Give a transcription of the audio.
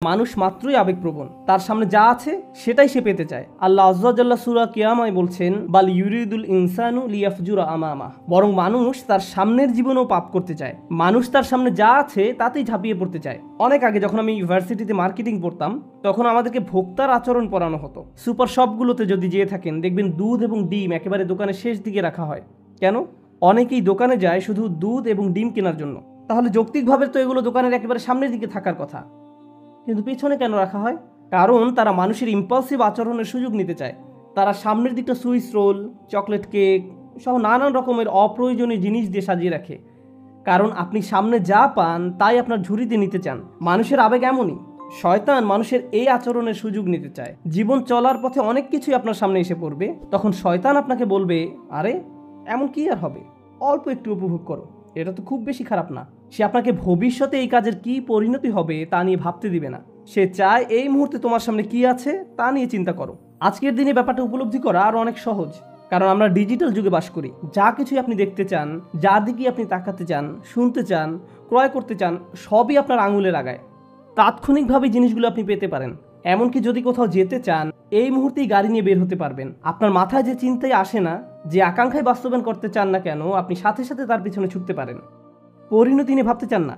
মানুষ মাত্রই আবেগপ্রবণ, তার সামনে যা আছে সেটাই সে পেতে চায়। আল্লাহ আযজা ওয়া জাল্লা সূরা কিয়ামায় বলছেন, বাল ইউরিদুল ইনসানু লিয়াফজুরা আমামা, বরং মানুষ তার সামনের জীবনেও পাপ করতে চায়। মানুষ তার সামনে যা আছে তাতেই ঝাঁপিয়ে পড়তে চায়। অনেক আগে যখন আমি ইউনিভার্সিটিতে মার্কেটিং পড়তাম, তখন আমাদেরকে ভোক্তার আচরণ পড়ানো হতো। সুপার শপগুলোতে যদি যেয়ে থাকেন, দেখবেন দুধ এবং ডিম একেবারে দোকানের শেষ দিকে রাখা হয়। কেন? অনেকেই দোকানে যায় শুধু দুধ এবং ডিম কেনার জন্য। তাহলে যৌক্তিকভাবে তো এগুলো দোকানের একেবারে সামনের দিকে থাকার কথা, কিন্তু পিছনে কেন রাখা হয়? কারণ তারা মানুষের ইম্পালসিভ আচরণের সুযোগ নিতে চায়। তারা সামনের দিকটা সুইস রোল, চকলেট কেক সহ নানান রকমের অপ্রয়োজনীয় জিনিস দিয়ে সাজিয়ে রাখে। কারণ আপনি সামনে যা পান তাই আপনার ঝুড়িতে নিতে চান। মানুষের আবেগ এমনই। শয়তান মানুষের এই আচরণের সুযোগ নিতে চায়। জীবন চলার পথে অনেক কিছুই আপনার সামনে এসে পড়বে, তখন শয়তান আপনাকে বলবে, আরে এমন কি আর হবে, অল্প একটু উপভোগ করো, এটা তো খুব বেশি খারাপ না। সে আপনাকে ভবিষ্যতে এই কাজের কি পরিণতি হবে তা নিয়ে ভাবতে দিবে না। সে চায় এই মুহূর্তে তোমার সামনে কি আছে তা নিয়ে চিন্তা করো। আজকের দিনে ব্যাপারটা উপলব্ধি করা আরও অনেক সহজ, কারণ আমরা ডিজিটাল যুগে বাস করি। যা কিছুই আপনি দেখতে চান, যার দিকে আপনি তাকাতে চান, শুনতে চান, ক্রয় করতে চান, সবই আপনার আঙুলের আগায়। তাৎক্ষণিকভাবে জিনিসগুলো আপনি পেতে পারেন। এমনকি যদি কোথাও যেতে চান, এই মুহূর্তেই গাড়ি নিয়ে বের হতে পারবেন। আপনার মাথায় যে চিন্তাই আসে না, যে আকাঙ্ক্ষায় বাস্তবায়ন করতে চান না কেন, আপনি সাথে সাথে তার পিছনে ছুটতে পারেন। পরিণতি নিয়ে ভাবতে চান না,